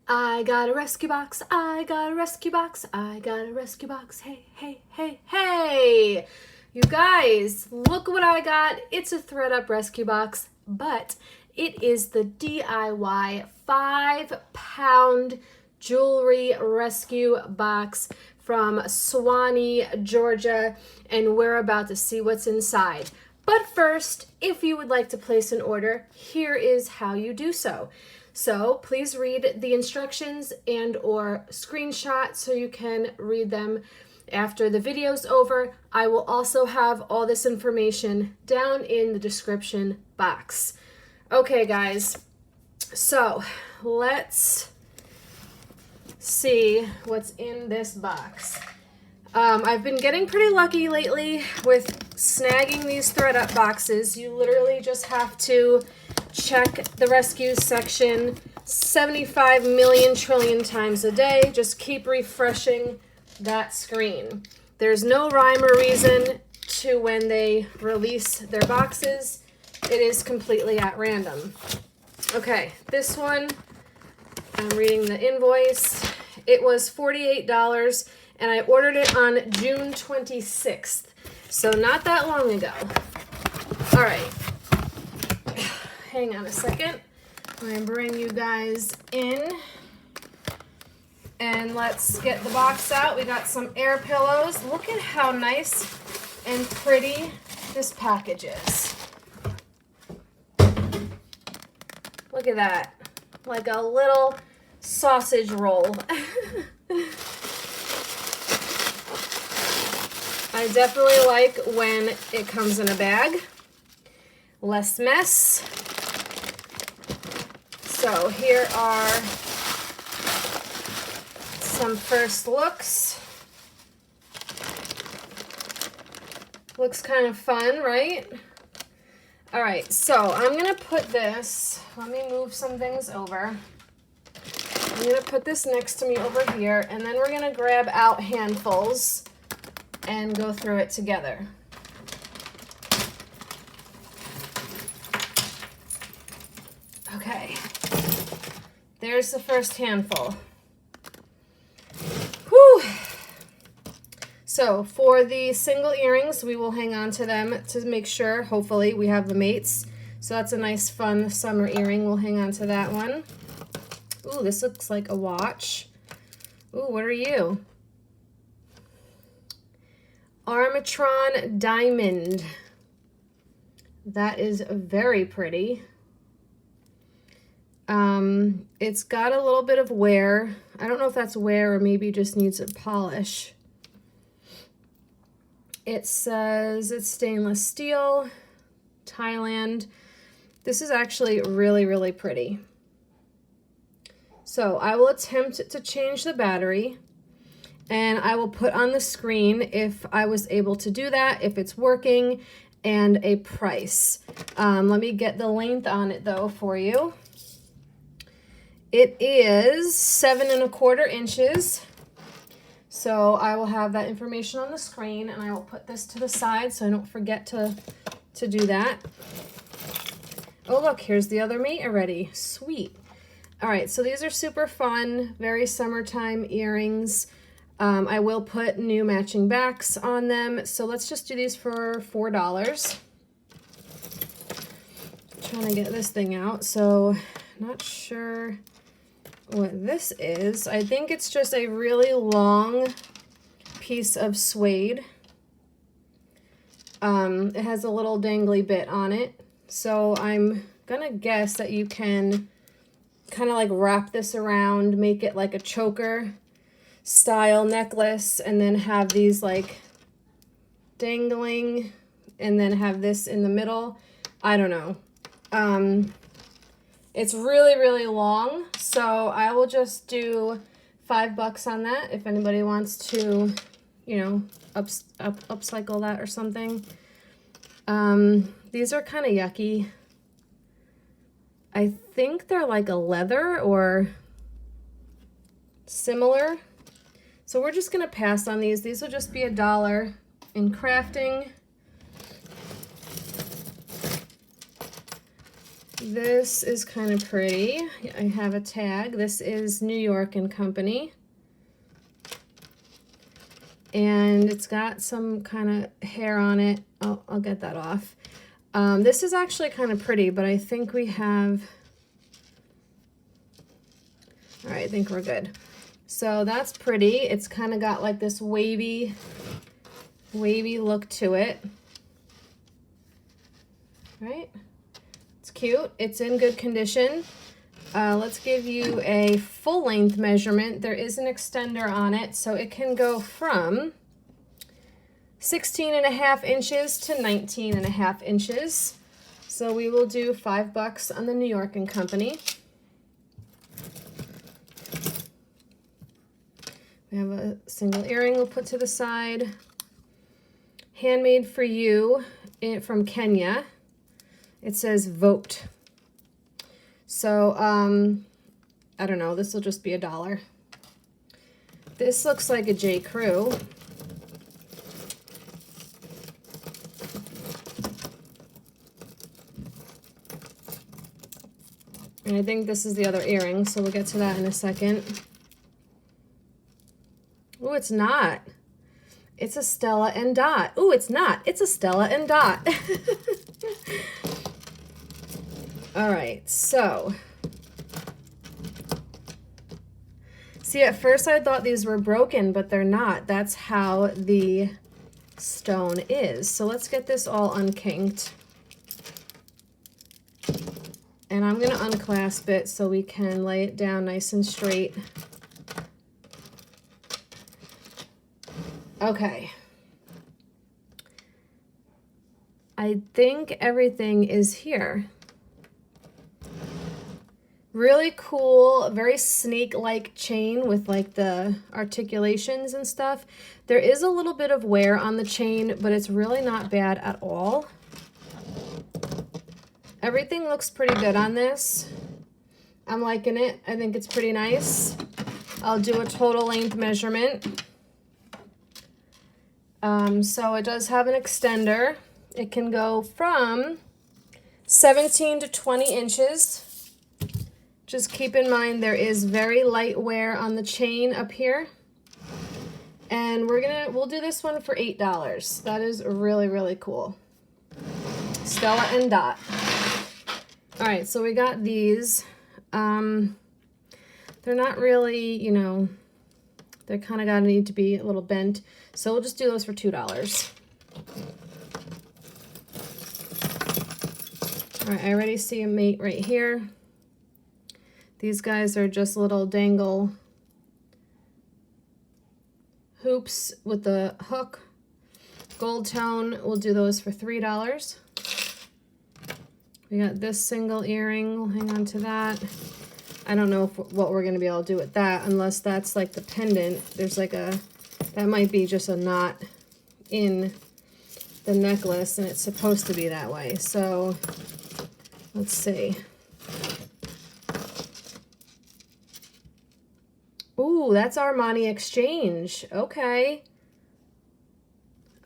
I got a rescue box, I got a rescue box, I got a rescue box, hey, hey, hey, hey! You guys, look what I got. It's a ThredUp rescue box, but it is the DIY 5-pound jewelry rescue box from Suwanee, Georgia, and we're about to see what's inside. But first, if you would like to place an order, here is how you do so. So please read the instructions and or screenshot so you can read them after the video's over. I will also have all this information down in the description box. Okay, guys, so let's see what's in this box. I've been getting pretty lucky lately with snagging these ThredUp boxes. You literally just have to check the rescues section 75 million trillion times a day. Just keep refreshing that screen. There's no rhyme or reason to when they release their boxes. It is completely at random. Okay, this one, I'm reading the invoice. It was $48 and I ordered it on June 26th. So not that long ago. All right. Hang on a second. I'm going to bring you guys in. And let's get the box out. We got some air pillows. Look at how nice and pretty this package is. Look at that. Like a little sausage roll. I definitely like when it comes in a bag. Less mess. So here are some first looks. Looks kind of fun, right? All right, so I'm gonna put this, let me move some things over. I'm gonna put this next to me over here, and then we're gonna grab out handfuls and go through it together. Okay, there's the first handful. Whew. So for the single earrings, we will hang on to them to make sure, hopefully, we have the mates. So that's a nice, fun summer earring. We'll hang on to that one. Ooh, this looks like a watch. Ooh, what are you? Armatron Diamond. That is very pretty. It's got a little bit of wear. I don't know if that's wear or maybe just needs a polish. It says it's stainless steel, Thailand. This is actually really, really pretty. So I will attempt to change the battery, and I will put on the screen if I was able to do that, if it's working, and a price. Let me get the length on it though for you. It is 7 1/4 inches. So I will have that information on the screen, and I will put this to the side so I don't forget to do that. Oh, look, here's the other mate already. Sweet. All right, so these are super fun, very summertime earrings. I will put new matching backs on them. So let's just do these for $4. Trying to get this thing out. So not sure what this is. I think it's just a really long piece of suede. It has a little dangly bit on it. So I'm gonna guess that you can kind of like wrap this around, make it like a choker style necklace, and then have these like dangling, and then have this in the middle. I don't know. It's really, really long, so I will just do $5 on that if anybody wants to, you know, upcycle that or something. These are kind of yucky. I think they're like a leather or similar. So we're just gonna pass on these. These will just be $1 in crafting. This is kind of pretty. I have a tag. This is New York and Company. And it's got some kind of hair on it. I'll get that off. This is actually kind of pretty, but I think we have... All right, I think we're good. So that's pretty. It's kind of got like this wavy look to it. Right? It's cute. It's in good condition. Let's give you a full length measurement. There is an extender on it, so it can go from 16.5 inches to 19.5 inches. So we will do $5 on the New York and Company. We have a single earring we'll put to the side. Handmade for you from Kenya. It says vote. So, I don't know, this will just be $1. This looks like a J. Crew. And I think this is the other earring, so we'll get to that in a second. Oh, it's not. It's a Stella and Dot. Oh, it's not. It's a Stella and Dot. All right, so. See, at first I thought these were broken, but they're not. That's how the stone is. So let's get this all unkinked. And I'm going to unclasp it so we can lay it down nice and straight. Okay. I think everything is here. Really cool, very snake-like chain with like the articulations and stuff. There is a little bit of wear on the chain, but it's really not bad at all. Everything looks pretty good on this. I'm liking it. I think it's pretty nice. I'll do a total length measurement. So it does have an extender. It can go from 17 to 20 inches. Just keep in mind there is very light wear on the chain up here. And we'll do this one for $8. That is really, really cool. Stella and Dot. All right, so we got these. They're not really, you know, they're kind of gotta need to be a little bent. So we'll just do those for $2. All right, I already see a mate right here. These guys are just little dangle hoops with the hook. Gold tone, we'll do those for $3. We got this single earring, we'll hang on to that. I don't know what we're gonna be able to do with that unless that's like the pendant. There's like that might be just a knot in the necklace and it's supposed to be that way. So let's see. Ooh, that's Armani Exchange. Okay.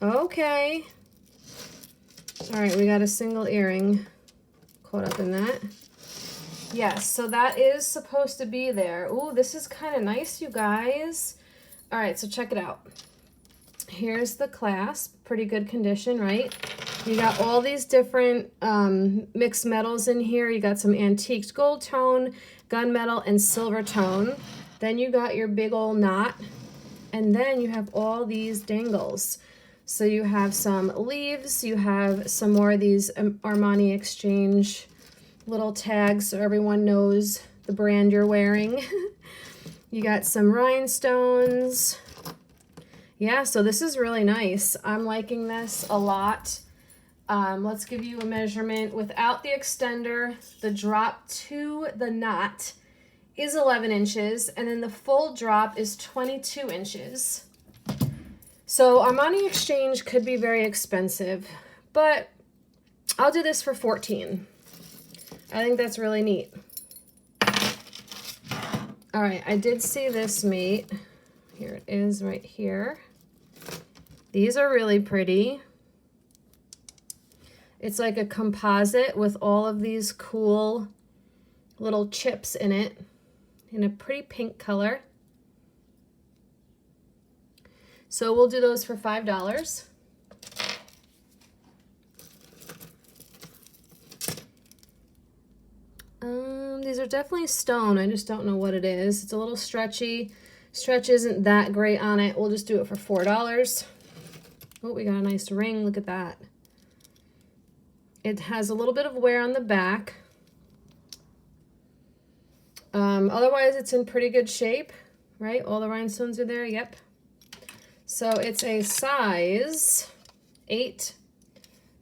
Okay. All right, we got a single earring caught up in that. Yes, so that is supposed to be there. Ooh, this is kind of nice, you guys. All right, so check it out. Here's the clasp. Pretty good condition, right? You got all these different mixed metals in here. You got some antiqued gold tone, gunmetal, and silver tone. Then you got your big old knot. And then you have all these dangles. So you have some leaves. You have some more of these Armani Exchange little tags so everyone knows the brand you're wearing. You got some rhinestones. Yeah, so this is really nice. I'm liking this a lot. Let's give you a measurement. Without the extender, the drop to the knot is 11 inches, and then the full drop is 22 inches. So Armani Exchange could be very expensive, but I'll do this for $14. I think that's really neat. All right, I did see this mate. Here it is right here. These are really pretty. It's like a composite with all of these cool little chips in it in a pretty pink color. So we'll do those for $5. These are definitely stone. I just don't know what it is. It's a little stretchy. Stretch isn't that great on it. We'll just do it for $4. Oh, we got a nice ring. Look at that. It has a little bit of wear on the back. Otherwise, it's in pretty good shape, right? All the rhinestones are there. Yep. So it's a size 8.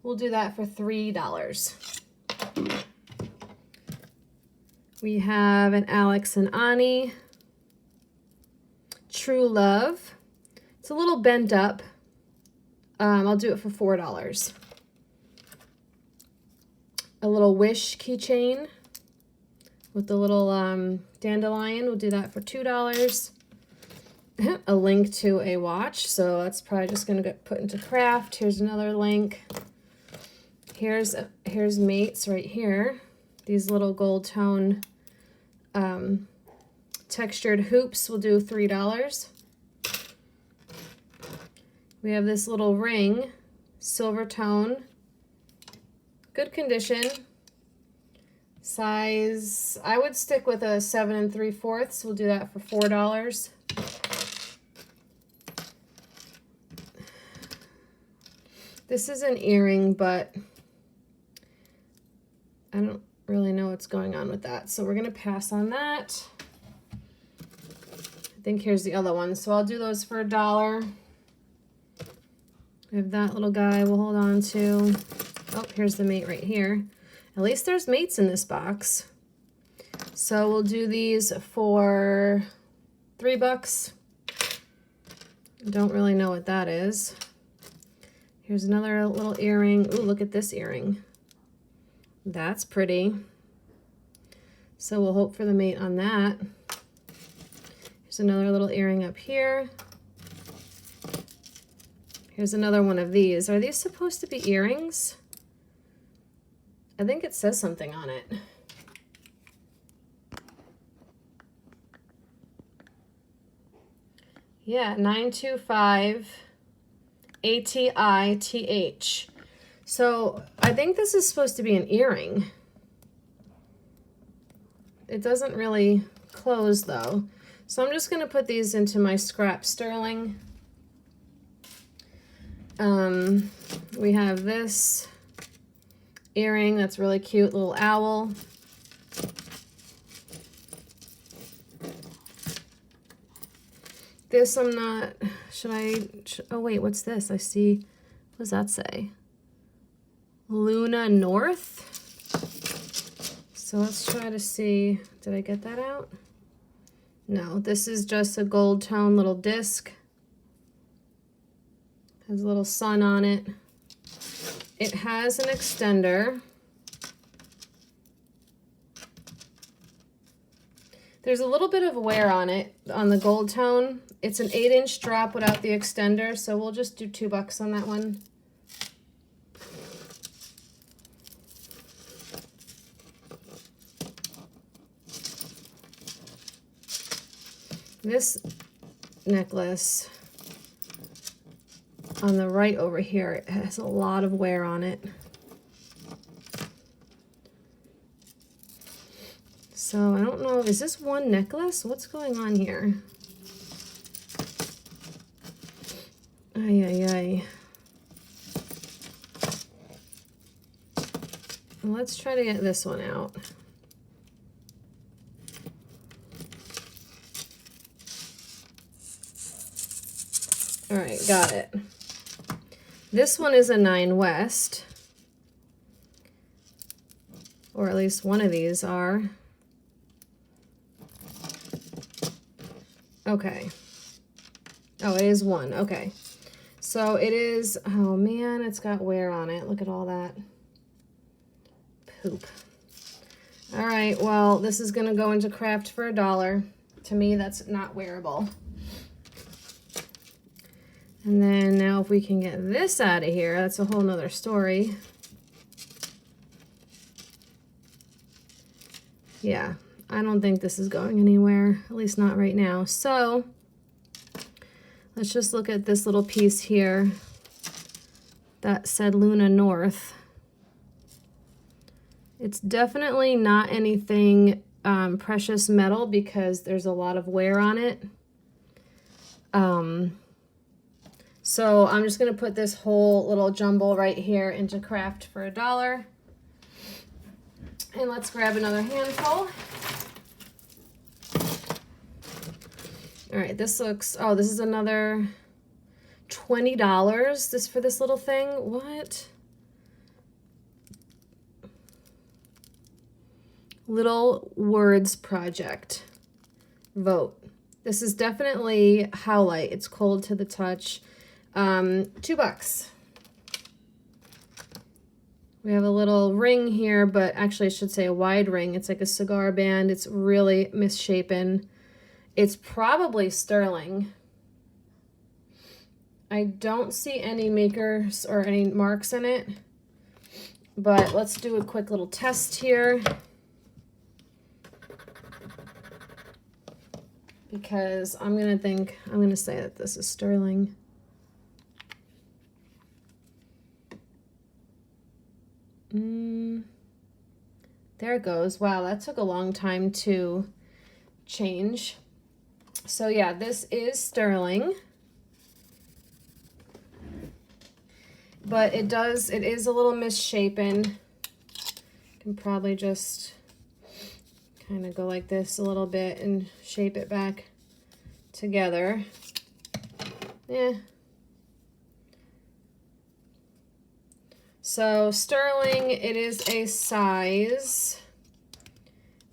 We'll do that for $3. We have an Alex and Ani True Love. It's a little bent up. I'll do it for $4. A little Wish keychain with the little dandelion. We'll do that for $2. A link to a watch, so that's probably just going to get put into craft. Here's another link. Here's mates right here. These little gold tone textured hoops will do $3. We have this little ring, silver tone, good condition. Size, I would stick with a 7 3/4. We'll do that for $4. This is an earring, but I don't really know what's going on with that. So we're going to pass on that. I think here's the other one. So I'll do those for $1. We have that little guy we'll hold on to. Oh, here's the mate right here. At least there's mates in this box. So we'll do these for $3. Don't really know what that is. Here's another little earring. Ooh, look at this earring. That's pretty. So we'll hope for the mate on that. Here's another little earring up here. Here's another one of these. Are these supposed to be earrings? I think it says something on it. Yeah, 925 ATITH. So I think this is supposed to be an earring. It doesn't really close though. So I'm just going to put these into my scrap sterling. We have this earring that's really cute, little owl. This I'm not, oh wait, what's this? I see, what does that say? Luna North. So let's try to see, did I get that out? No, this is just a gold tone little disc. Has a little sun on it. It has an extender. There's a little bit of wear on it, on the gold tone. It's an 8-inch drop without the extender, so we'll just do $2 on that one. This necklace on the right over here, it has a lot of wear on it. So I don't know, is this one necklace? What's going on here? Ay, ay, ay. Let's try to get this one out. All right, got it. This one is a 9 West, or at least one of these are. Okay. Oh, it is one. Okay. So it is, oh man, it's got wear on it. Look at all that poop. All right, well, this is going to go into craft for $1. To me, that's not wearable. And then now if we can get this out of here, that's a whole nother story. Yeah, I don't think this is going anywhere, at least not right now. So let's just look at this little piece here that said Luna North. It's definitely not anything precious metal because there's a lot of wear on it. So I'm just going to put this whole little jumble right here into craft for $1. And let's grab another handful. All right, this looks, oh, this is another $20 this for this little thing. What? Little Words Project. Vote. This is definitely Howlite. It's cold to the touch. $2. We have a little ring here, but actually I should say a wide ring. It's like a cigar band. It's really misshapen. It's probably sterling. I don't see any makers or any marks in it, but let's do a quick little test here. Because I'm gonna say that this is sterling. There it goes. Wow, that took a long time to change. So yeah, this is sterling. But it is a little misshapen. Can probably just kind of go like this a little bit and shape it back together. Yeah. So sterling, it is a size,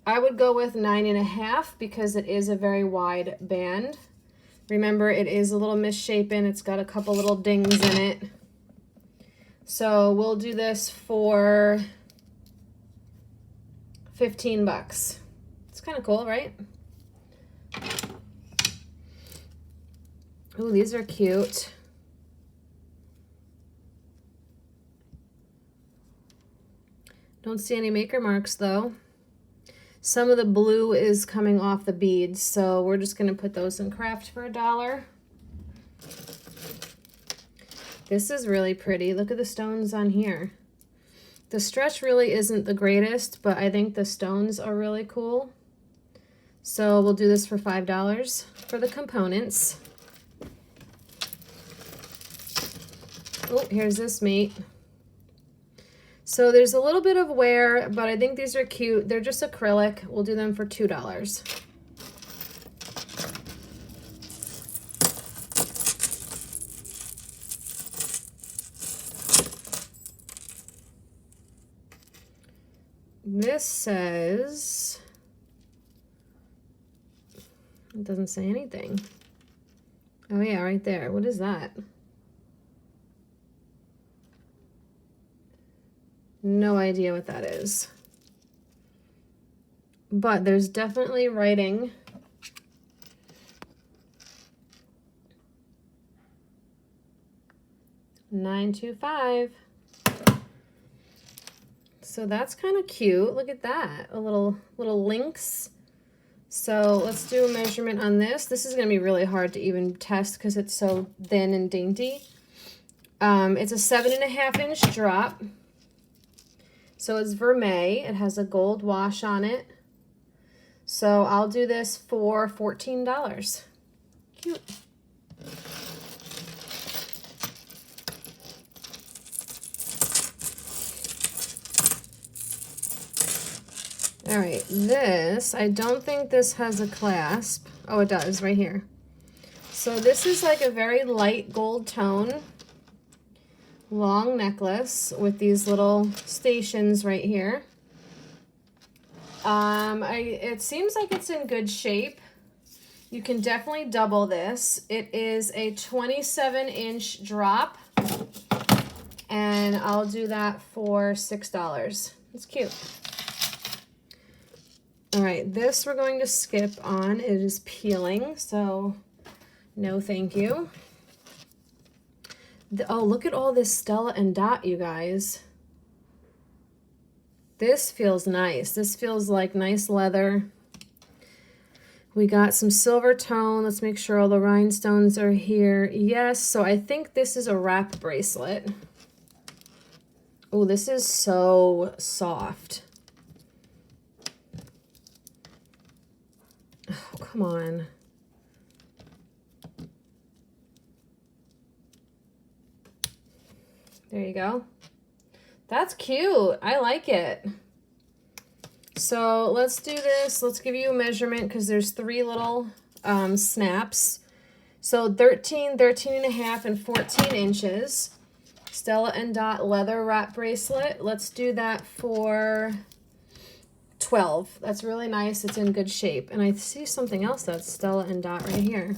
I would go with 9.5 because it is a very wide band. Remember, it is a little misshapen. It's got a couple little dings in it. So we'll do this for $15. It's kind of cool, right? Ooh, these are cute. Don't see any maker marks though. Some of the blue is coming off the beads, so we're just gonna put those in craft for $1. This is really pretty. Look at the stones on here. The stretch really isn't the greatest, but I think the stones are really cool. So we'll do this for $5 for the components. Oh, here's this mate. So there's a little bit of wear, but I think these are cute. They're just acrylic. We'll do them for $2. This says, it doesn't say anything. Oh yeah, right there. What is that? No idea what that is. But there's definitely writing. $9.25. So that's kind of cute. Look at that. A little links. So let's do a measurement on this. This is going to be really hard to even test because it's so thin and dainty. It's a 7.5-inch drop. So it's vermeil. It has a gold wash on it. So I'll do this for $14. Cute. All right, this, I don't think this has a clasp. Oh, it does, right here. So this is like a very light gold tone. Long necklace with these little stations right here. It seems like it's in good shape. You can definitely double this. It is a 27-inch drop, and I'll do that for $6. It's cute. All right, this we're going to skip on. It is peeling, so no thank you. Oh, look at all this Stella and Dot, you guys. This feels nice. This feels like nice leather. We got some silver tone. Let's make sure all the rhinestones are here. Yes, so I think this is a wrap bracelet. Oh, this is so soft. Oh, come on. There you go. That's cute. I like it. So let's do this. Let's give you a measurement because there's 3 little snaps. So 13, 13 and a half, and 14 inches. Stella and Dot leather wrap bracelet. Let's do that for 12. That's really nice. It's in good shape. And I see something else that's Stella and Dot right here.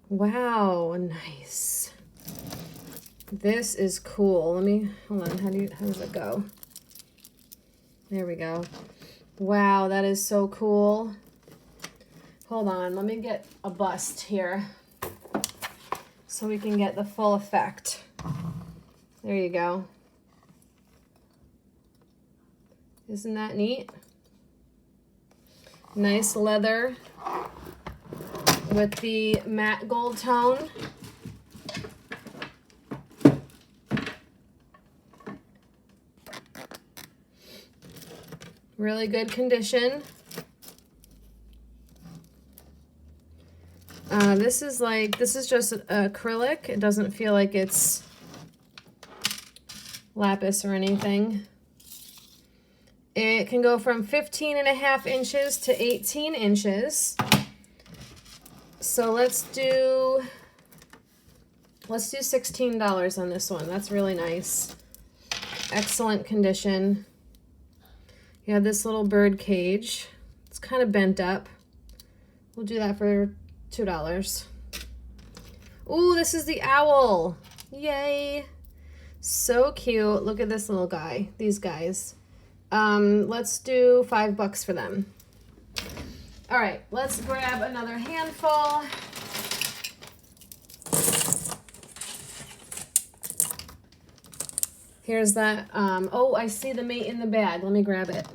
Wow, nice. This is cool. Let me, hold on, how does it go? There we go. Wow, that is so cool. Hold on, let me get a bust here so we can get the full effect. There you go. Isn't that neat? Nice leather with the matte gold tone. Really good condition. This is just acrylic. It doesn't feel like it's lapis or anything. It can go from 15 and a half inches to 18 inches. So let's do $16 on this one. That's really nice. Excellent condition. You have this little bird cage. It's kind of bent up. We'll do that for $2. Ooh, this is the owl. Yay. So cute. Look at this little guy. These guys. Let's do $5 for them. All right, let's grab another handful. Here's that. Oh, I see the mate in the bag. Let me grab it.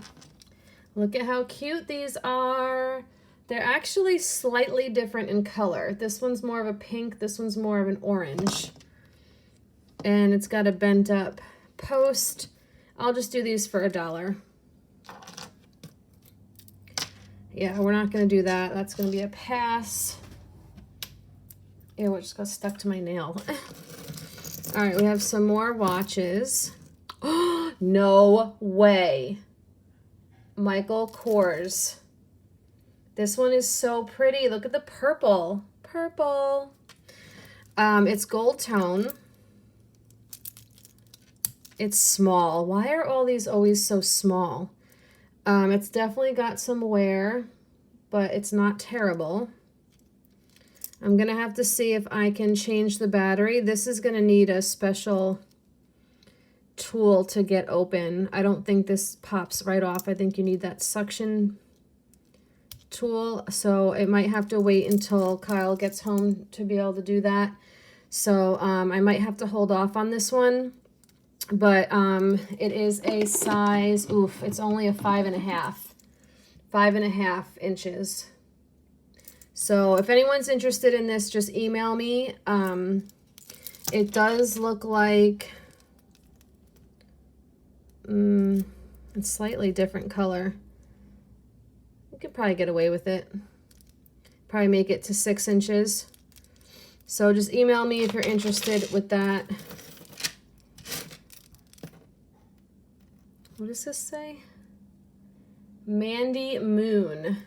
Look at how cute these are. They're actually slightly different in color. This one's more of a pink. This one's more of an orange. And it's got a bent up post. I'll just do these for $1. Yeah, we're not going to do that. That's going to be a pass. Ew, it just got stuck to my nail. All right, we have some more watches. No way. Michael Kors. This one is so pretty. Look at the purple. Purple. It's gold tone. It's small. Why are all these always so small? It's definitely got some wear, but it's not terrible. I'm going to have to see if I can change the battery. This is going to need a special tool to get open. I don't think this pops right off. I think you need that suction tool. So it might have to wait until Kyle gets home to be able to do that. So I might have to hold off on this one. But it is a size, oof, it's only a 5.5. 5.5 inches. So if anyone's interested in this, just email me. It does look like it's slightly different color. You could probably get away with it. Probably make it to 6 inches. So just email me if you're interested with that. What does this say? Mandy Moon.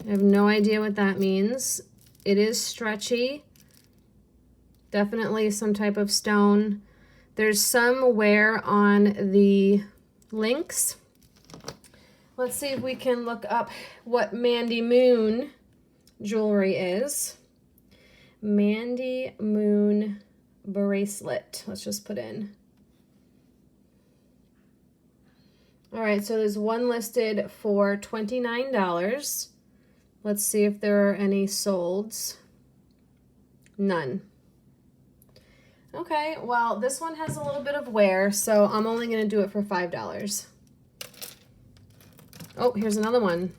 I have no idea what that means. It is stretchy. Definitely some type of stone. There's some wear on the links. Let's see if we can look up what Mandy Moon jewelry is. Mandy Moon bracelet. Let's just put in. All right, so there's one listed for $29. Let's see if there are any solds. None. Okay, well, this one has a little bit of wear, so I'm only going to do it for $5. Oh, here's another one.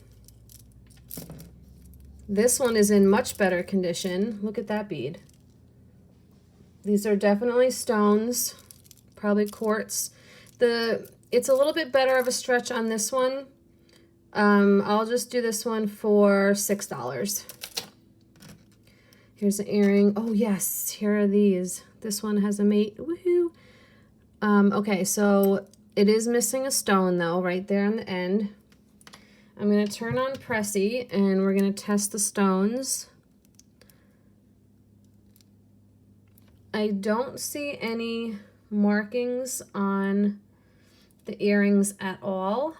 This one is in much better condition. Look at that bead. These are definitely stones, probably quartz. It's a little bit better of a stretch on this one. I'll just do this one for $6. Here's an earring. Oh yes, here are these. This one has a mate. Woohoo! Okay, so it is missing a stone though, right there on the end. I'm gonna turn on Pressy and we're gonna test the stones. I don't see any markings on the earrings at all.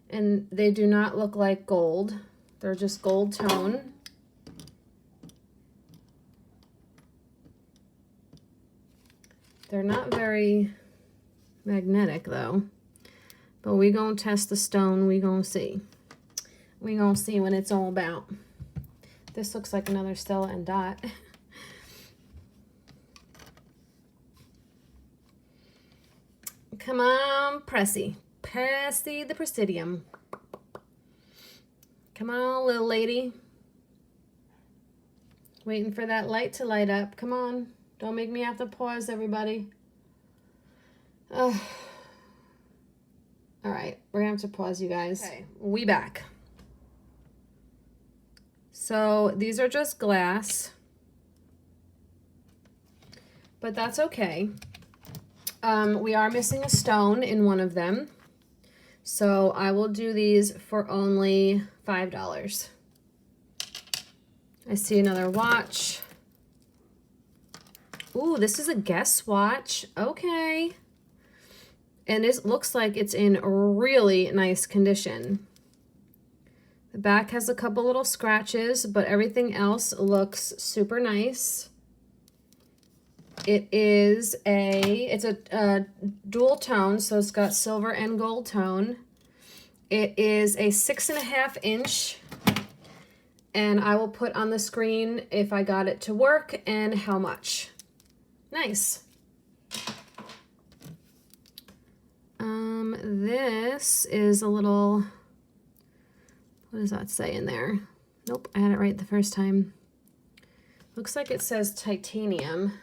And they do not look like gold. They're just gold tone. They're not very magnetic though. But we gonna test the stone, we gonna see. We gonna see what it's all about. This looks like another Stella and Dot. Come on, Pressy. Pressy the Presidium. Come on, little lady. Waiting for that light to light up. Come on. Don't make me have to pause, everybody. All right, we're gonna have to pause, you guys. Okay, we back. So these are just glass, but that's okay. We are missing a stone in one of them. So I will do these for only $5. I see another watch. Ooh, this is a Guess watch. Okay. And this looks like it's in really nice condition. The back has a couple little scratches, but everything else looks super nice. It's a dual tone, so it's got silver and gold tone. It is a 6.5 inch, and I will put on the screen if I got it to work and how much. Nice. This is a little, what does that say in there? Nope, I had it right the first time. Looks like it says titanium.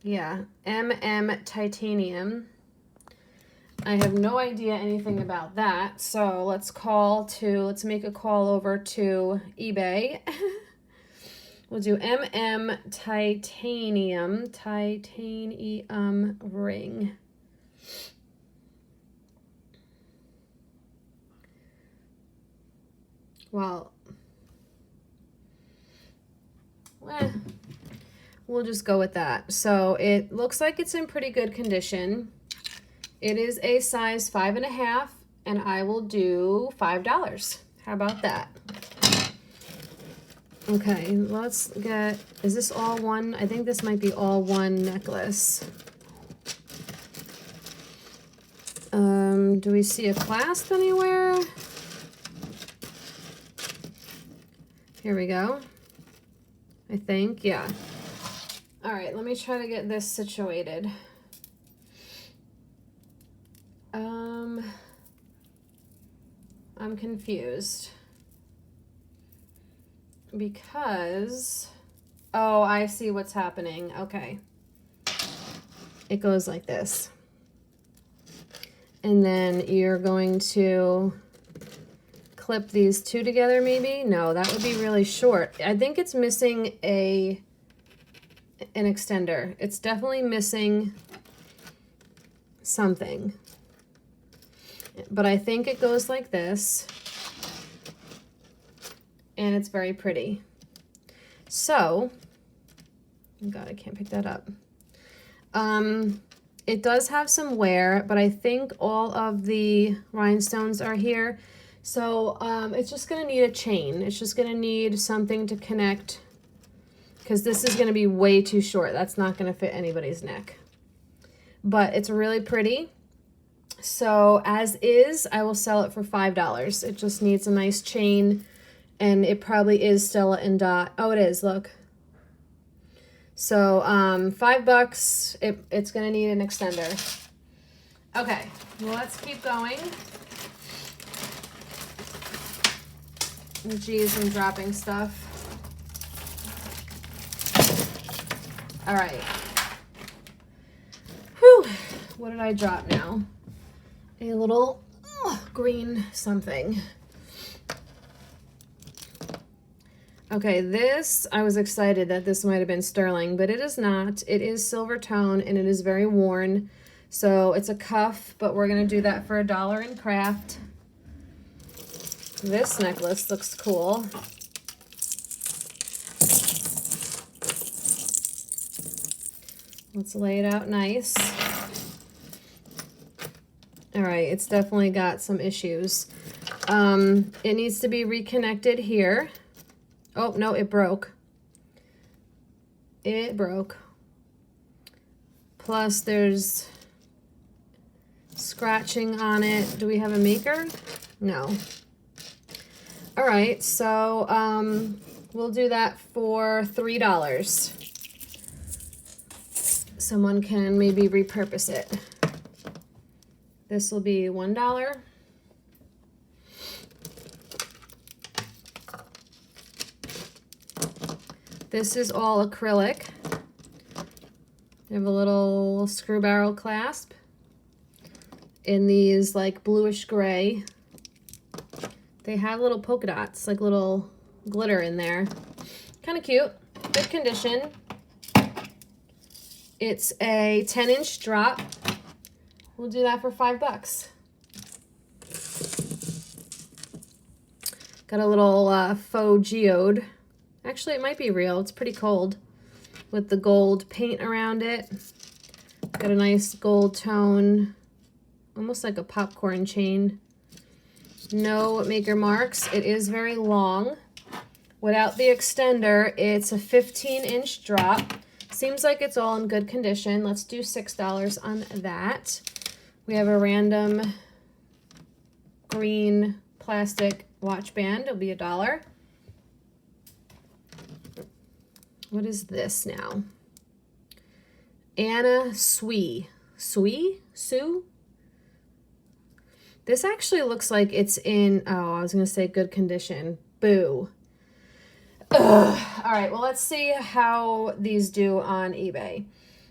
Yeah, titanium. I have no idea anything about that, so let's make a call over to eBay. We'll do titanium ring. Well, we'll just go with that. So it looks like it's in pretty good condition. It is a size 5.5, and I will do $5. How about that? Okay, let's get, is this all one? I think this might be all one necklace. Do we see a clasp anywhere? Here we go. I think, yeah. All right, let me try to get this situated. I'm confused. Because, oh, I see what's happening. Okay. It goes like this. And then you're going to clip these two together maybe? No, that would be really short. I think it's missing an extender. It's definitely missing something. But I think it goes like this. And it's very pretty. So, oh God, I can't pick that up. It does have some wear, but I think all of the rhinestones are here. So it's just gonna need a chain. It's just gonna need something to connect, because this is gonna be way too short. That's not gonna fit anybody's neck. But it's really pretty. So as is, I will sell it for $5. It just needs a nice chain, and it probably is Stella and Dot. Oh, it is, look. So $5. It's gonna need an extender. Okay, well, let's keep going. Geez, I'm dropping stuff. All right. Whew. What did I drop now? A little green something. Okay, this, I was excited that this might have been sterling, but it is not. It is silver tone and it is very worn. So it's a cuff, but we're gonna do that for $1 in craft. This necklace looks cool. Let's lay it out nice. All right, it's definitely got some issues. It needs to be reconnected here. Oh, no, it broke. It broke. Plus there's scratching on it. Do we have a maker? No. All right, so we'll do that for $3. Someone can maybe repurpose it. This will be $1. This is all acrylic. They have a little screw barrel clasp in these like bluish gray. They have little polka dots, like little glitter in there. Kind of cute, good condition. It's a 10-inch drop. We'll do that for $5. Got a little faux geode. Actually, it might be real. It's pretty cold with the gold paint around it. Got a nice gold tone, almost like a popcorn chain. No maker marks. It is very long. Without the extender, it's a 15-inch drop. Seems like it's all in good condition. Let's do $6 on that. We have a random green plastic watch band. It'll be $1. What is this now? Anna Sue? This actually looks like it's in, oh, I was going to say good condition. Boo. Ugh. All right, well, let's see how these do on eBay.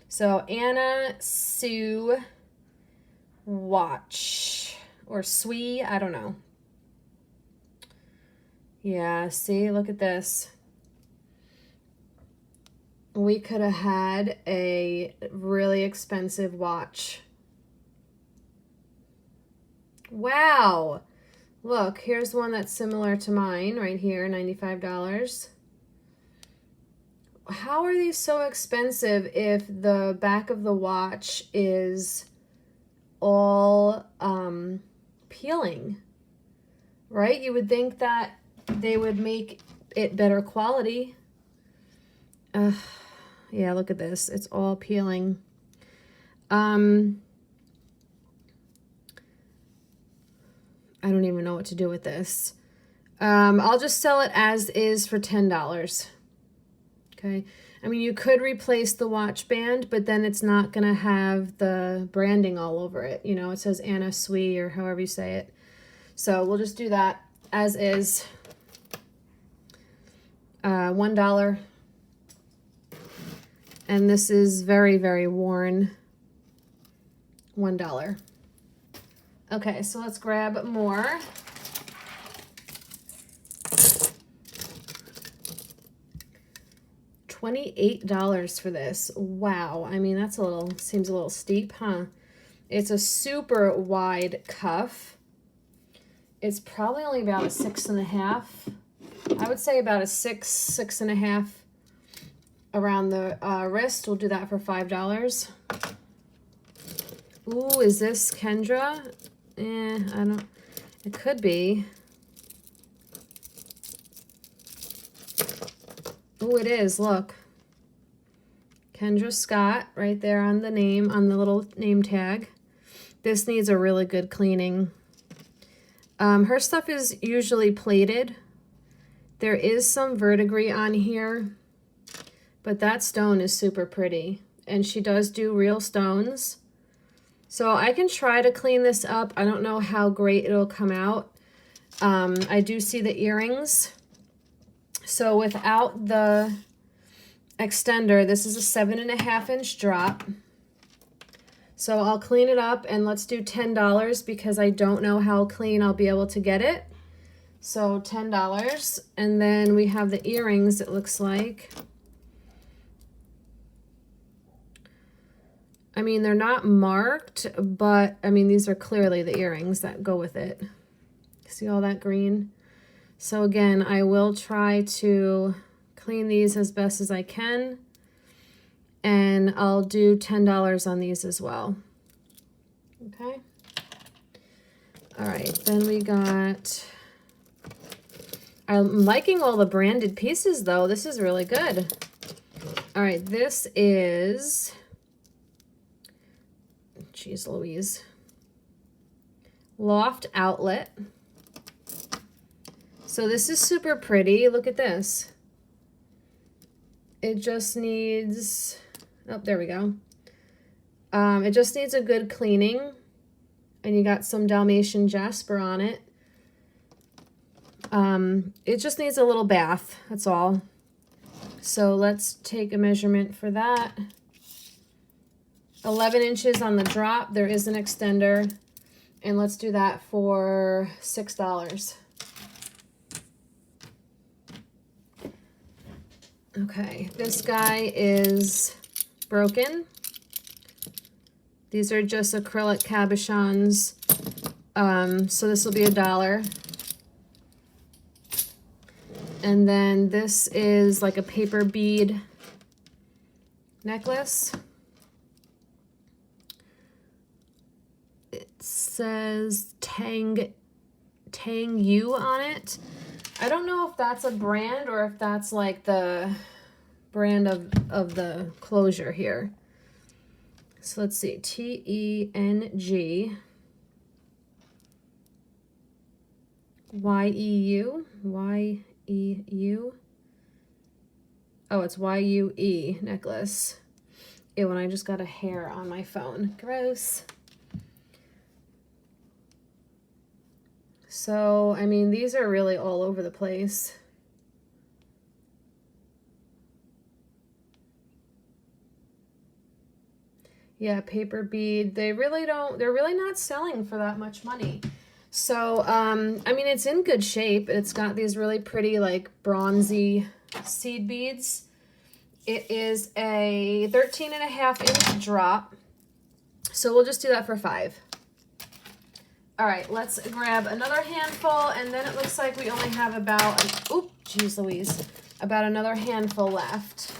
So Anna Sue watch, or Sue, I don't know. Yeah, see, look at this. We could have had a really expensive watch. Wow. Look, here's one that's similar to mine right here, $95. How are these so expensive if the back of the watch is all peeling, right? You would think that they would make it better quality. Yeah, look at this. It's all peeling. I don't even know what to do with this. I'll just sell it as is for $10. Okay. I mean, you could replace the watch band, but then it's not going to have the branding all over it. You know, it says Anna Sue or however you say it. So we'll just do that as is. $1. And this is very, very worn. $1. Okay, so let's grab more. $28 for this. Wow. I mean, that's seems a little steep, huh? It's a super wide cuff. It's probably only about a 6.5. I would say about a 6.5 around the wrist. We'll do that for $5. Ooh, is this KENDRA? I don't, it could be. Oh, it is, look. Kendra Scott, right there on the name, on the little name tag. This needs a really good cleaning. Her stuff is usually plated. There is some verdigris on here, But that stone is super pretty. And she does do real stones. So I can try to clean this up. I don't know how great it'll come out. I do see the earrings. So without the extender, this is a 7.5 inch drop. So I'll clean it up and let's do $10 because I don't know how clean I'll be able to get it. So $10. And then we have the earrings, it looks like. I mean, they're not marked, but I mean, these are clearly the earrings that go with it. See all that green? So again, I will try to clean these as best as I can. And I'll do $10 on these as well. Okay. All right, then we got, I'm liking all the branded pieces though. This is really good. All right, this is, geez Louise, Loft Outlet. So this is super pretty. Look at this. It just needs, oh, there we go. It just needs a good cleaning. And you got some Dalmatian Jasper on it. It just needs a little bath, that's all. So let's take a measurement for that. 11 inches on the drop. There is an extender. And let's do that for $6. Okay, this guy is broken. These are just acrylic cabochons. So this will be $1. And then this is like a paper bead necklace. It says Tang Yu on it. I don't know if that's a brand or if that's like the brand of the closure here. So let's see, TENG YEU. Oh, it's YUE necklace. Ew, and I just got a hair on my phone. Gross. So, I mean, these are really all over the place. Yeah, paper bead. They really don't, they're really not selling for that much money. So, I mean, it's in good shape. It's got these really pretty, like, bronzy seed beads. It is a 13.5 inch drop. So we'll just do that for $5. All right, let's grab another handful, and then it looks like we only have about, oop, geez Louise, about another handful left.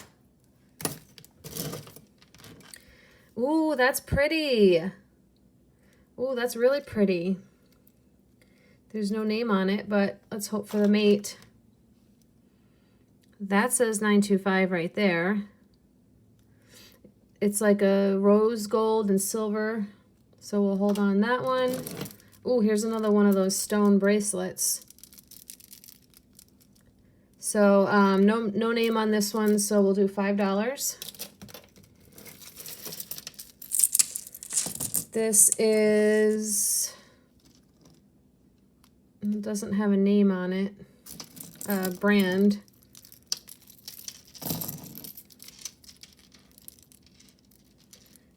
Ooh, that's pretty. Ooh, that's really pretty. There's no name on it, but let's hope for the mate. That says 925 right there. It's like a rose gold and silver, so we'll hold on that one. Ooh, here's another one of those stone bracelets. So no name on this one, so we'll do $5. This is, it doesn't have a name on it, brand.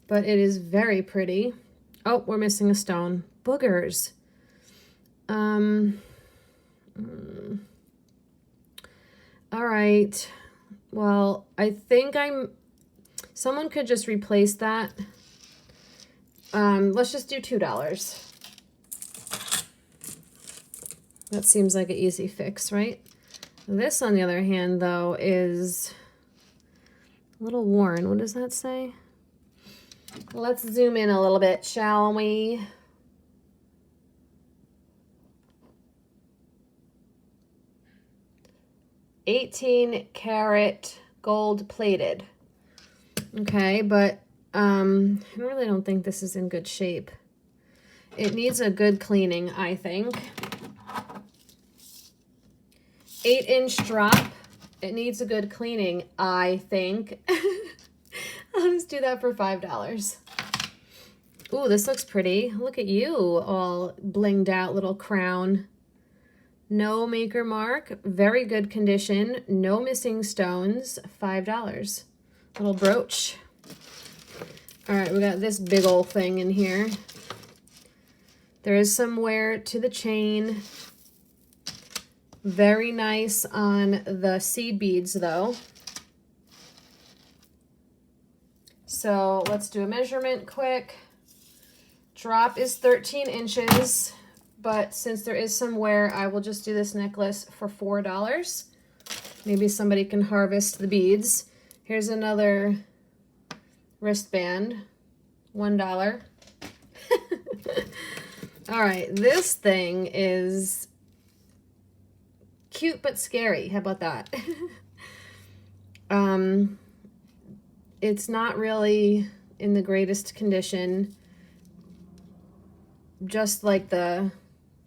But it is very pretty. Oh, we're missing a stone. Boogers. All right. Well, I think someone could just replace that. Let's just do $2. That seems like an easy fix, right? This, on the other hand, though, is a little worn. What does that say? Let's zoom in a little bit, shall we? $18-karat gold plated. Okay, but I really don't think this is in good shape. It needs a good cleaning, I think. 8-inch drop. It needs a good cleaning, I think. I'll just do that for $5. Ooh, this looks pretty. Look at you, all blinged out little crown. No maker mark, very good condition, no missing stones, $5. Little brooch. All right, we got this big old thing in here. There is some wear to the chain. Very nice on the seed beads though. So let's do a measurement quick. Drop is 13 inches, but since there is some wear, I will just do this necklace for $4. Maybe somebody can harvest the beads. Here's another wristband, $1. All right, this thing is cute but scary. How about that? It's not really in the greatest condition, just like the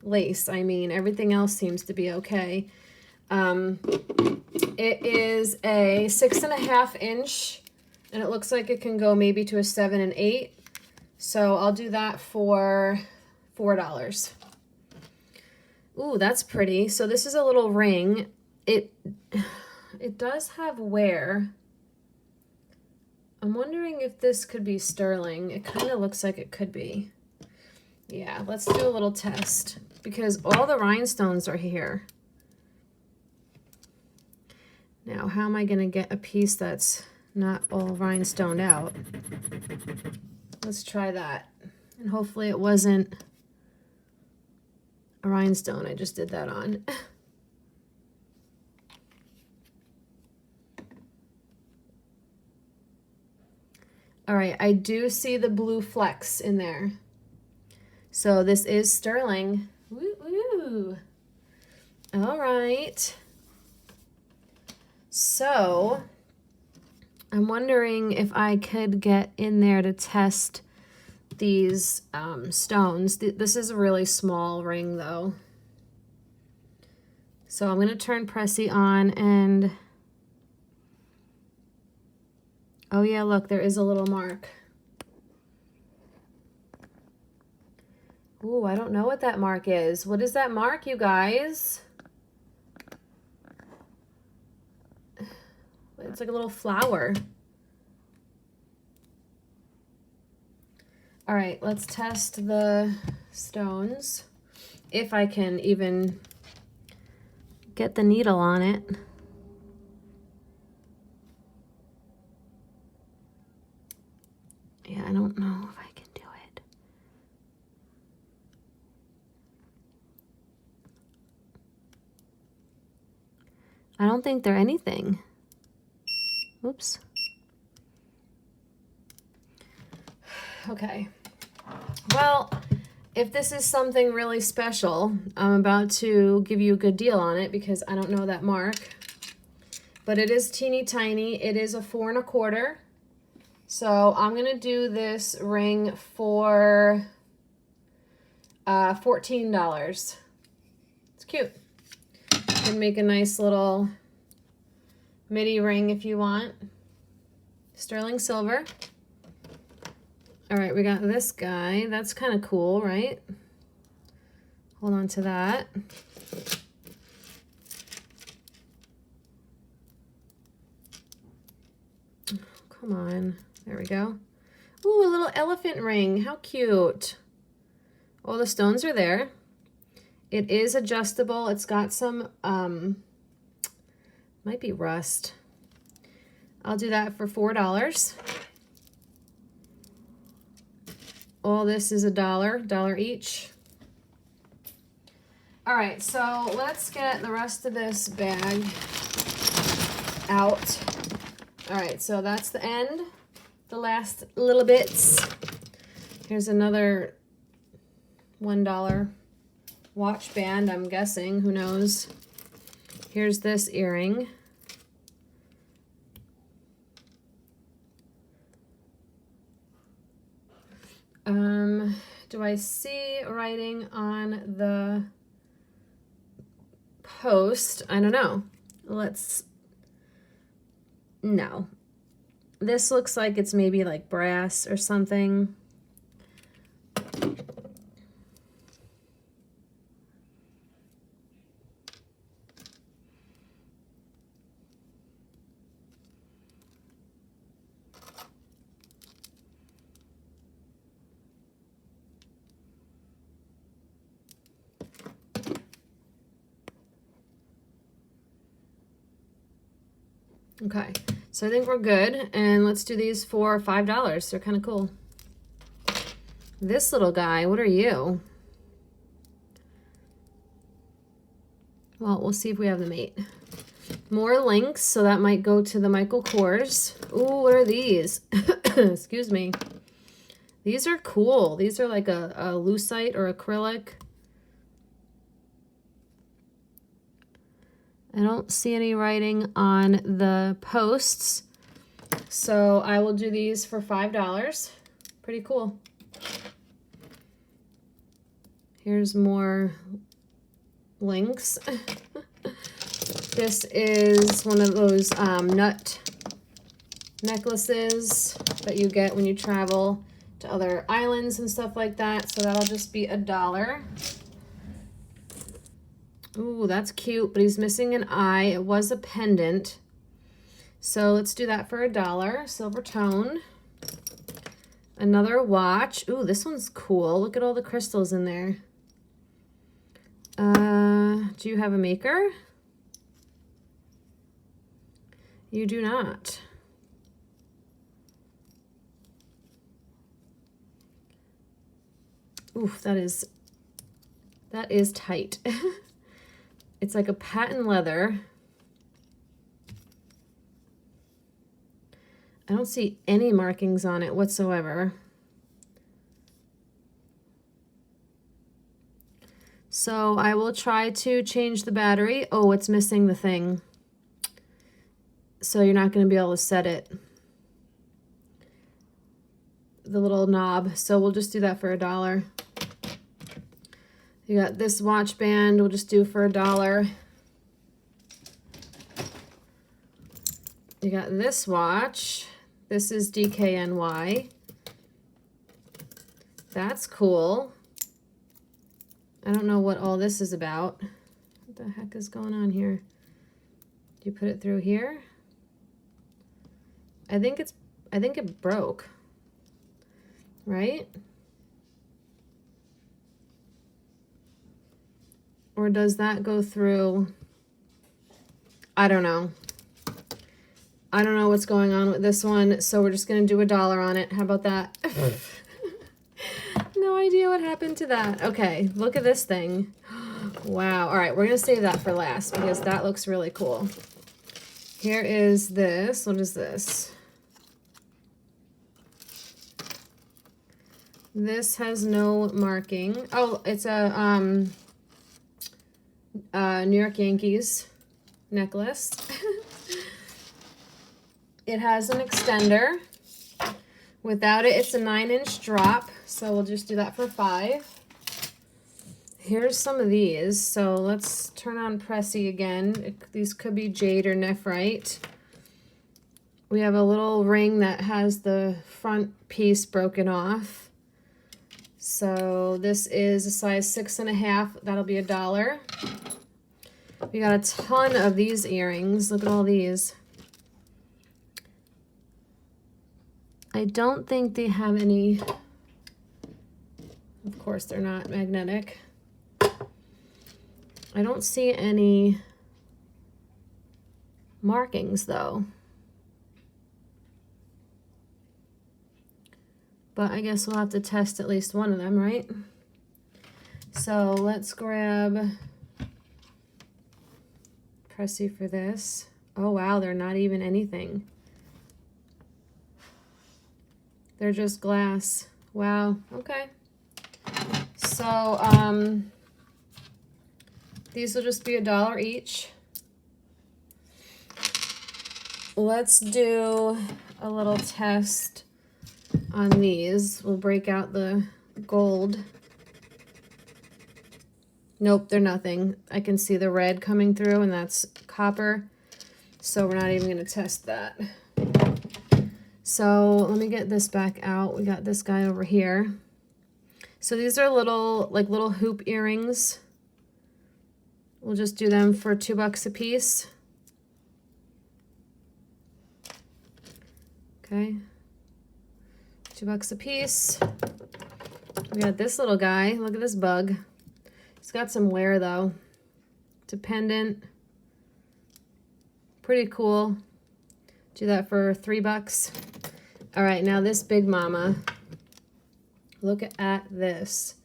lace. I mean, everything else seems to be okay. It is a 6.5 inch, and it looks like it can go maybe to a 7 and 8. So I'll do that for $4. Ooh, that's pretty. So this is a little ring. It does have wear. I'm wondering if this could be sterling. It kind of looks like it could be. Yeah, let's do a little test because all the rhinestones are here. Now, how am I going to get a piece that's not all rhinestoned out? Let's try that. And hopefully it wasn't a rhinestone I just did that on. All right, I do see the blue flecks in there. So this is sterling. Woo woo. All right. So I'm wondering if I could get in there to test these stones. This is a really small ring though. So I'm going to turn Pressy on and oh yeah, look, there is a little mark. Ooh, I don't know what that mark is. What is that mark, you guys? It's like a little flower. All right, let's test the stones. If I can even get the needle on it. Yeah, I don't know if I can do it. I don't think they're anything. Oops. Okay. Well, if this is something really special, I'm about to give you a good deal on it because I don't know that mark. But it is teeny tiny. It is a 4 1/4. So I'm going to do this ring for $14. It's cute. You can make a nice little midi ring if you want. Sterling silver. All right, we got this guy. That's kind of cool, right? Hold on to that. Oh, come on. There we go. Ooh, a little elephant ring. How cute. All the stones are there. It is adjustable. It's got some, might be rust. I'll do that for $4. All this is $1 each. All right, so let's get the rest of this bag out. All right, so that's the end. The last little bits. Here's another $1 watch band, I'm guessing, who knows. Here's this earring. Do I see writing on the post? I don't know. Let's No. This looks like it's maybe like brass or something. Okay, so I think we're good, and let's do these for $5. They're kind of cool. This little guy, what are you? Well, we'll see if we have the mate. More links, so that might go to the Michael Kors. Ooh, what are these? Excuse me. These are cool. These are like a lucite or acrylic. I don't see any writing on the posts, so I will do these for $5. Pretty cool. Here's more links. This is one of those nut necklaces that you get when you travel to other islands and stuff like that, so that'll just be $1. Ooh, that's cute, but he's missing an eye. It was a pendant. So let's do that for $1. Silver tone. Another watch. Ooh, this one's cool. Look at all the crystals in there. Do you have a maker? You do not. Oof, that is tight. It's like a patent leather. I don't see any markings on it whatsoever. So I will try to change the battery. Oh, it's missing the thing. So you're not going to be able to set it. The little knob. So we'll just do that for $1. You got this watch band, we'll just do for $1. You got this watch. This is DKNY. That's cool. I don't know what all this is about. What the heck is going on here? Do you put it through here? I think it broke. Right? Or does that go through? I don't know. I don't know what's going on with this one, so we're just going to do $1 on it. How about that? No idea what happened to that. Okay, look at this thing. Wow. All right, we're going to save that for last because that looks really cool. Here is this. What is this? This has no marking. Oh, it's a New York Yankees necklace. It has an extender. Without it, it's a 9-inch drop. So we'll just do that for $5. Here's some of these. So let's turn on Pressy again. These could be jade or nephrite. We have a little ring that has the front piece broken off. So this is a size 6.5. That'll be $1. We got a ton of these earrings. Look at all these. I don't think they have any. Of course, they're not magnetic. I don't see any markings though. But I guess we'll have to test at least one of them, right? So let's grab Pressy for this. Oh wow, they're not even anything. They're just glass. Wow, okay. So these will just be $1 each. Let's do a little test on these. We'll break out the gold. Nope, they're nothing. I can see the red coming through, and that's copper. So we're not even going to test that. So let me get this back out. We got this guy over here. So these are little, like little hoop earrings. We'll just do them for $2 a piece. Okay. $2 a piece. We got this little guy. Look at this bug. It's got some wear though. It's a pendant. Pretty cool. Do that for $3. All right, now this big mama. Look at this.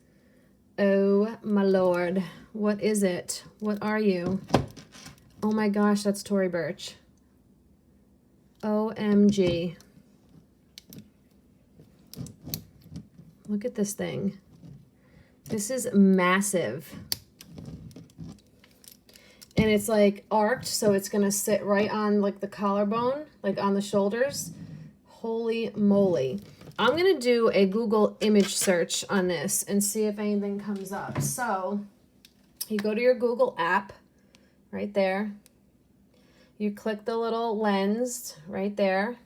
Oh my Lord. What is it? What are you? Oh my gosh, that's Tory Burch. OMG. Look at this thing. This is massive. And it's like arched, so it's gonna sit right on like the collarbone, like on the shoulders. Holy moly. I'm gonna do a Google image search on this and see if anything comes up. So you go to your Google app right there. You click the little lens right there.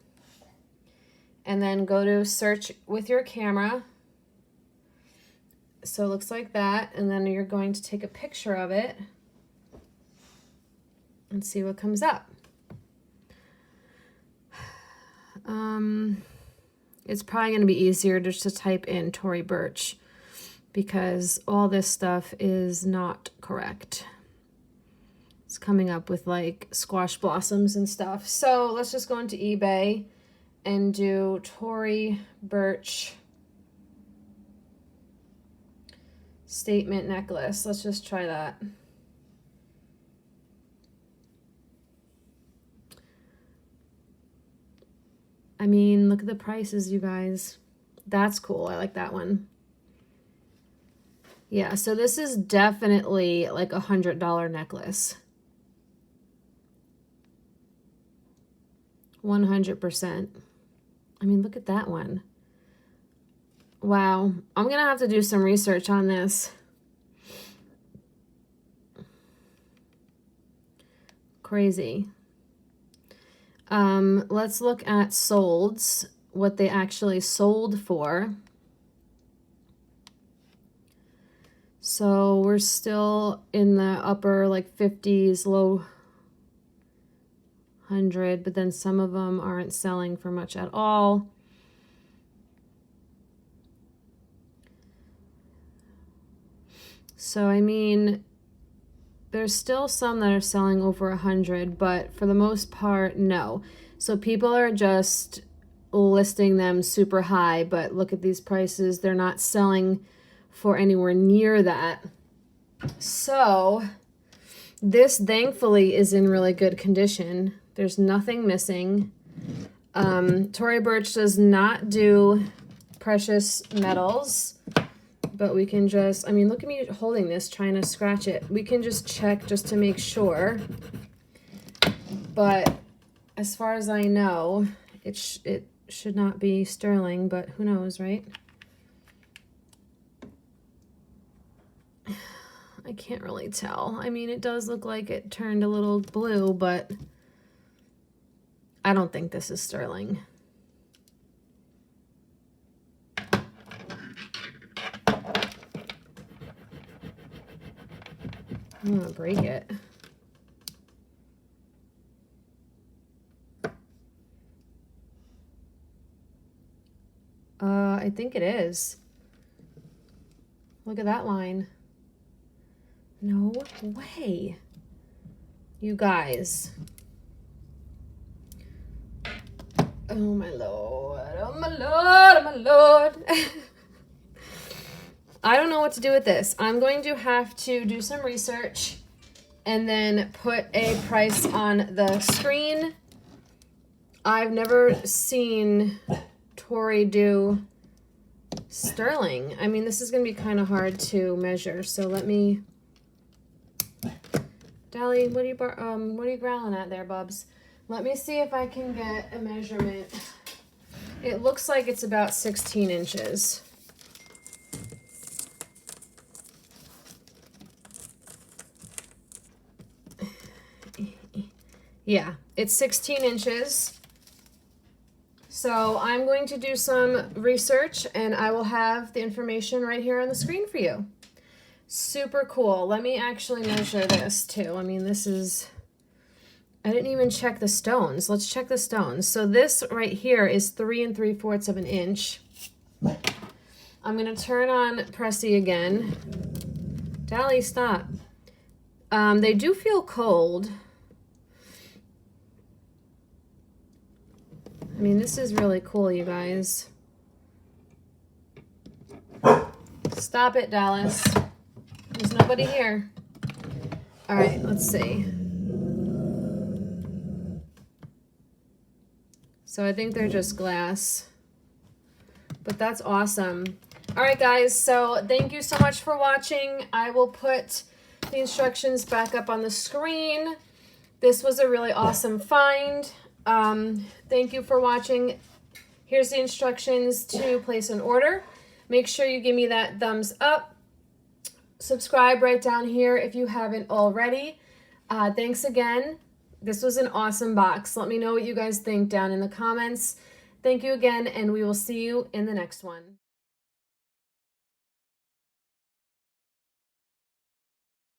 And then go to search with your camera. So it looks like that. And then you're going to take a picture of it and see what comes up. It's probably going to be easier just to type in Tory Burch because all this stuff is not correct. It's coming up with like squash blossoms and stuff. So let's just go into eBay and do Tory Burch statement necklace. Let's just try that. I mean, look at the prices, you guys. That's cool. I like that one. Yeah, so this is definitely like $100 necklace. 100%. I mean, look at that one. Wow. I'm going to have to do some research on this. Crazy. Let's look at solds, what they actually sold for. So we're still in the upper like 50s, low 100, but then some of them aren't selling for much at all. So, I mean, there's still some that are selling over 100, but for the most part, no. So people are just listing them super high, but look at these prices. They're not selling for anywhere near that. So this thankfully is in really good condition. There's nothing missing. Tory Burch does not do precious metals. But we can just, I mean, look at me holding this, trying to scratch it. We can just check just to make sure. But as far as I know, it should not be sterling, but who knows, right? I can't really tell. I mean, it does look like it turned a little blue, but I don't think this is sterling. I'm gonna break it. I think it is. Look at that line. No way. You guys. Oh my Lord. Oh my Lord. Oh my Lord. I don't know what to do with this. I'm going to have to do some research and then put a price on the screen. I've never seen Tory do sterling. I mean, this is going to be kind of hard to measure. So let me... Dolly, what are you growling at there, Bubs? Let me see if I can get a measurement. It looks like it's about 16 inches. Yeah, it's 16 inches. So I'm going to do some research and I will have the information right here on the screen for you. Super cool. Let me actually measure this too. I mean, this is, I didn't even check the stones. Let's check the stones. So this right here is 3 3/4 of an inch. I'm going to turn on Pressy again. Dally, stop. They do feel cold. I mean, this is really cool, you guys. Stop it, Dallas. There's nobody here. All right, let's see. So I think they're just glass, but that's awesome. All right, guys, so thank you so much for watching. I will put the instructions back up on the screen. This was a really awesome find. Thank you for watching. Here's the instructions to place an order. Make sure you give me that thumbs up. Subscribe right down here if you haven't already. Thanks again. This was an awesome box. Let me know what you guys think down in the comments. Thank you again, and we will see you in the next one.